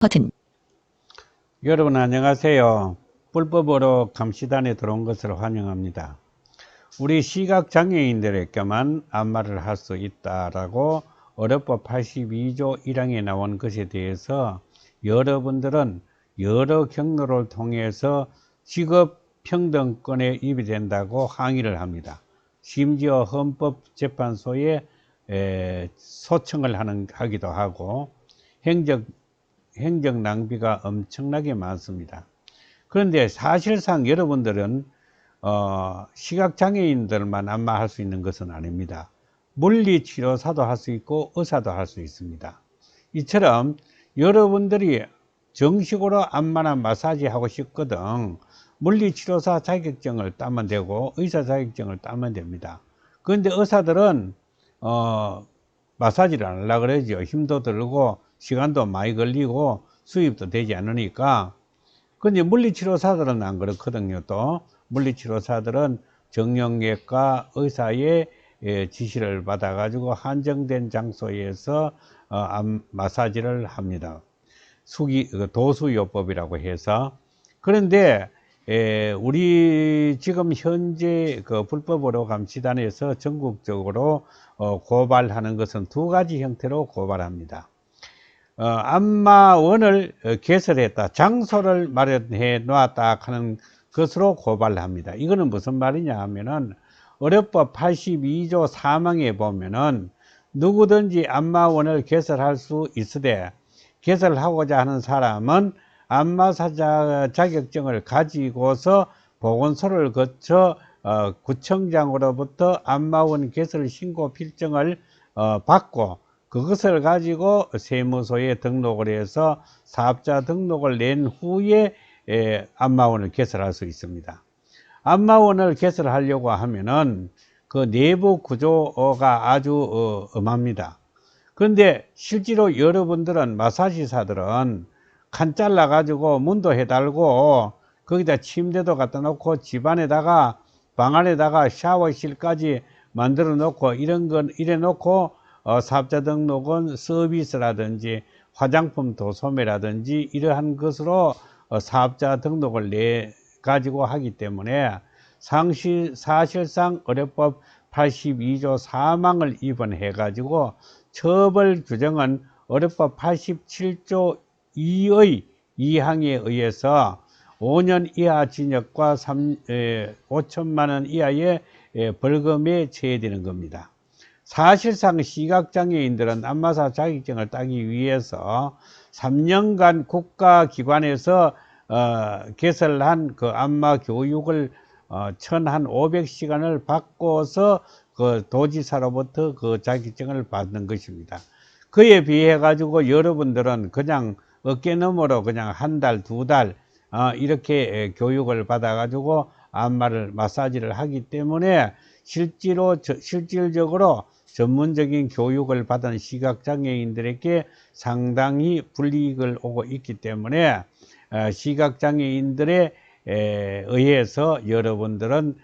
버튼. 여러분 안녕하세요. 불법으로 감시단에 들어온 것을 환영합니다. 우리 시각장애인들에게만 안마를 할 수 있다라고 어렵법 82조 1항에 나온 것에 대해서 여러분들은 여러 경로를 통해서 직업평등권에 입이 된다고 항의를 합니다. 심지어 헌법재판소에 소청을 하기도 하고 행정 낭비가 엄청나게 많습니다. 그런데 사실상 여러분들은 시각장애인들만 안마할 수 있는 것은 아닙니다. 물리치료사도 할 수 있고 의사도 할 수 있습니다. 이처럼 여러분들이 정식으로 안마나 마사지 하고 싶거든 물리치료사 자격증을 따면 되고 의사 자격증을 따면 됩니다. 그런데 의사들은 마사지를 안 하려고 그러죠. 힘도 들고 시간도 많이 걸리고 수입도 되지 않으니까. 근데 물리치료사들은 안 그렇거든요. 또 물리치료사들은 정형외과 의사의 지시를 받아 가지고 한정된 장소에서 마사지를 합니다. 도수요법이라고 해서. 그런데 우리 지금 현재 그 불법으로 감시단에서 전국적으로 고발하는 것은 두 가지 형태로 고발합니다. 안마원을 개설했다, 장소를 마련해 놓았다 하는 것으로 고발합니다. 이거는 무슨 말이냐 하면은 어렵법 82조 4항에 보면은 누구든지 안마원을 개설할 수 있으되 개설하고자 하는 사람은 안마사 자격증을 가지고서 보건소를 거쳐 구청장으로부터 안마원 개설 신고 필증을 받고 그것을 가지고 세무서에 등록을 해서 사업자 등록을 낸 후에 안마원을 개설할 수 있습니다. 안마원을 개설하려고 하면은 그 내부 구조가 아주 엄합니다. 그런데 실제로 여러분들은 마사지사들은 칸 잘라 가지고 문도 해달고 거기다 침대도 갖다 놓고 집안에다가 방 안에다가 샤워실까지 만들어 놓고 이런 건 이래 놓고 사업자 등록은 서비스라든지 화장품 도소매라든지 이러한 것으로 사업자 등록을 내 가지고 하기 때문에 사실상 어렵법 82조 4항을 입원해 가지고 처벌 규정은 어렵법 87조 2의 2항에 의해서 5년 이하 징역과 5천만 원 이하의 벌금에 처해지는 겁니다. 사실상 시각장애인들은 안마사 자격증을 따기 위해서 3년간 국가기관에서 개설한 그 안마 교육을 1500시간을 받고서 그 도지사로부터 그 자격증을 받는 것입니다. 그에 비해 가지고 여러분들은 그냥 어깨너머로 그냥 한 달, 두 달 이렇게 교육을 받아 가지고 안마를 마사지를 하기 때문에 실질적으로 전문적인 교육을 받은 시각장애인들에게 상당히 불이익을 오고 있기 때문에 시각장애인들에 의해서 여러분들은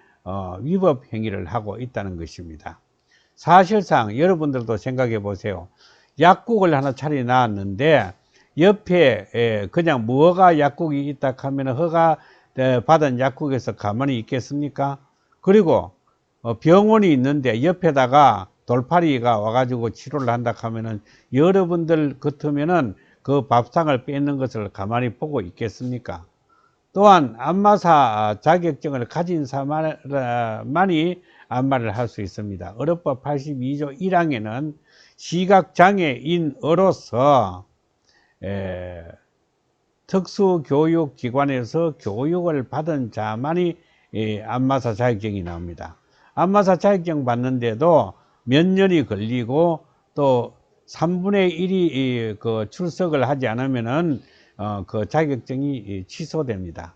위법 행위를 하고 있다는 것입니다. 사실상 여러분들도 생각해 보세요. 약국을 하나 차려 놨는데 옆에 그냥 뭐가 약국이 있다 하면 허가 받은 약국에서 가만히 있겠습니까? 그리고 병원이 있는데 옆에다가 돌팔이가 와가지고 치료를 한다 하면은 여러분들 같으면은 그 밥상을 뺏는 것을 가만히 보고 있겠습니까? 또한 안마사 자격증을 가진 사람만이 안마를 할 수 있습니다. 어렵법 82조 1항에는 시각장애인으로서 특수교육기관에서 교육을 받은 자만이 안마사 자격증이 나옵니다. 안마사 자격증 받는데도 몇 년이 걸리고 또 3분의 1이 그 출석을 하지 않으면은 그 자격증이 취소됩니다.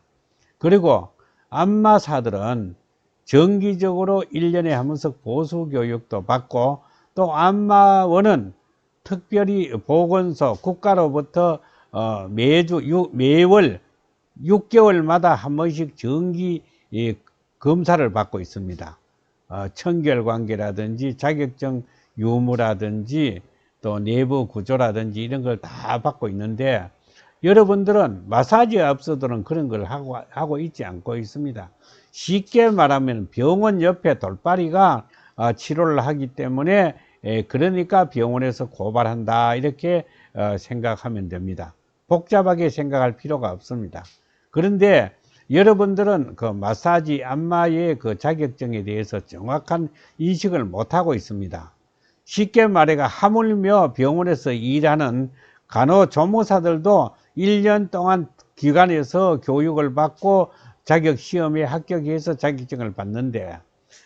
그리고 안마사들은 정기적으로 1년에 한 번씩 보수교육도 받고 또 안마원은 특별히 보건소 국가로부터 매월 6개월마다 한 번씩 정기 검사를 받고 있습니다. 청결관계라든지 자격증 유무라든지 또 내부 구조라든지 이런 걸 다 받고 있는데 여러분들은 마사지 업소들은 그런 걸 하고 있지 않고 있습니다. 쉽게 말하면 병원 옆에 돌바리가 치료를 하기 때문에 그러니까 병원에서 고발한다 이렇게 생각하면 됩니다. 복잡하게 생각할 필요가 없습니다. 그런데 여러분들은 그 마사지 안마의 그 자격증에 대해서 정확한 인식을 못하고 있습니다. 쉽게 말해 하물며 병원에서 일하는 간호조무사들도 1년 동안 기관에서 교육을 받고 자격시험에 합격해서 자격증을 받는데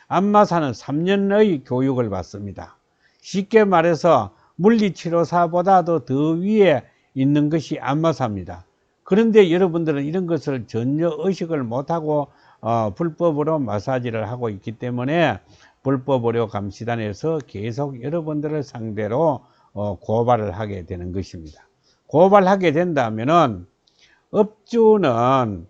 안마사는 3년의 교육을 받습니다. 쉽게 말해서 물리치료사보다도 더 위에 있는 것이 안마사입니다. 그런데 여러분들은 이런 것을 전혀 의식을 못하고 불법으로 마사지를 하고 있기 때문에 불법의료감시단에서 계속 여러분들을 상대로 고발을 하게 되는 것입니다. 고발하게 된다면은 업주는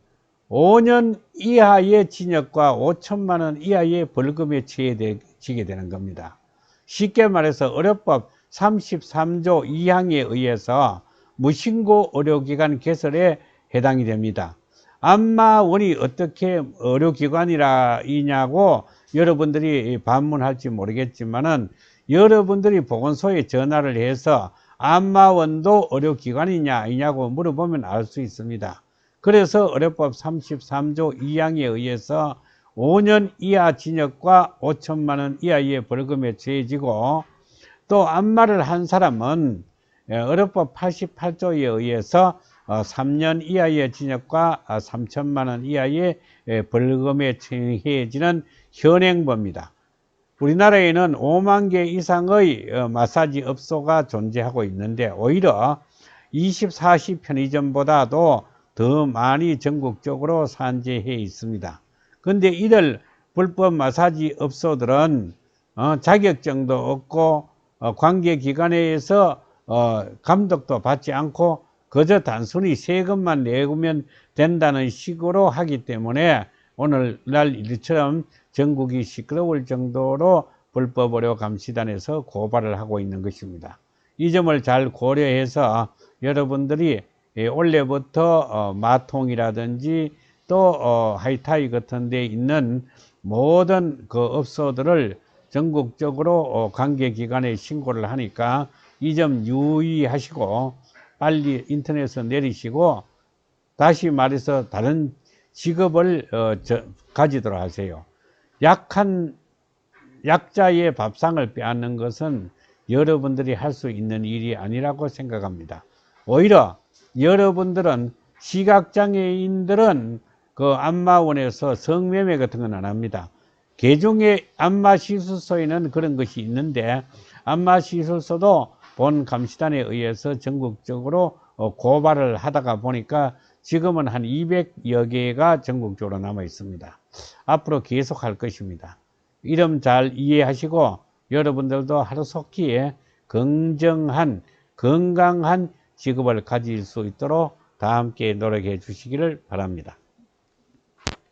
5년 이하의 징역과 5천만 원 이하의 벌금에 처해지게 되는 겁니다. 쉽게 말해서 의료법 33조 2항에 의해서 무신고 의료기관 개설에 해당이 됩니다. 안마원이 어떻게 의료기관이냐고 여러분들이 반문할지 모르겠지만은 여러분들이 보건소에 전화를 해서 안마원도 의료기관이냐 아니냐고 물어보면 알 수 있습니다. 그래서 의료법 33조 2항에 의해서 5년 이하 징역과 5천만 원 이하의 벌금에 처해지고 또 안마를 한 사람은 의료법 88조에 의해서 3년 이하의 징역과 3천만 원 이하의 벌금에 처해지는 현행범입니다. 우리나라에는 5만 개 이상의 마사지 업소가 존재하고 있는데 오히려 24시 편의점보다도 더 많이 전국적으로 산재해 있습니다. 그런데 이들 불법 마사지 업소들은 자격증도 없고 관계기관에서 감독도 받지 않고 그저 단순히 세금만 내면 된다는 식으로 하기 때문에 오늘날 일처럼 전국이 시끄러울 정도로 불법의료감시단에서 고발을 하고 있는 것입니다. 이 점을 잘 고려해서 여러분들이 올해부터 마통이라든지 또 하이타이 같은 데 있는 모든 그 업소들을 전국적으로 관계기관에 신고를 하니까 이 점 유의하시고 빨리 인터넷에서 내리시고 다시 말해서 다른 직업을 가지도록 하세요. 약자의 밥상을 빼앗는 것은 여러분들이 할 수 있는 일이 아니라고 생각합니다. 오히려 여러분들은 시각장애인들은 그 안마원에서 성매매 같은 건 안 합니다. 개중의 안마시술소에는 그런 것이 있는데 안마시술소도 본 감시단에 의해서 전국적으로 고발을 하다가 보니까 지금은 한 200여 개가 전국적으로 남아 있습니다. 앞으로 계속 할 것입니다. 이름 잘 이해하시고 여러분들도 하루속히 긍정한 건강한 직업을 가질 수 있도록 다 함께 노력해 주시기를 바랍니다.